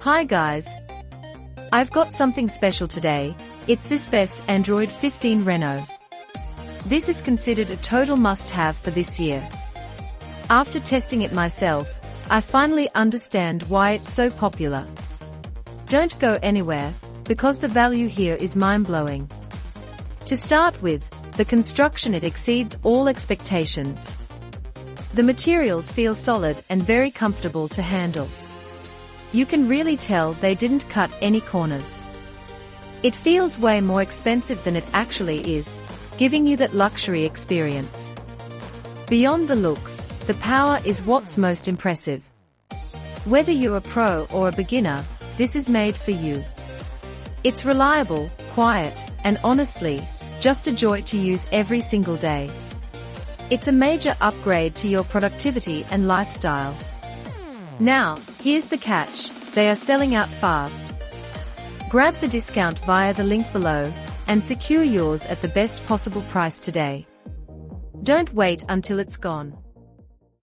Hi guys! I've got something special today. It's this best Android 15 Renault. This is considered a total must-have for this year. After testing it myself, I finally understand why it's so popular. Don't go anywhere, because the value here is mind-blowing. To start with, the construction, it exceeds all expectations. The materials feel solid and very comfortable to handle. You can really tell they didn't cut any corners. It feels way more expensive than it actually is, giving you that luxury experience. Beyond the looks, the power is what's most impressive. Whether you're a pro or a beginner, this is made for you. It's reliable, quiet, and honestly, just a joy to use every single day. It's a major upgrade to your productivity and lifestyle. Now, here's the catch: they are selling out fast. Grab the discount via the link below, and secure yours at the best possible price today. Don't wait until it's gone.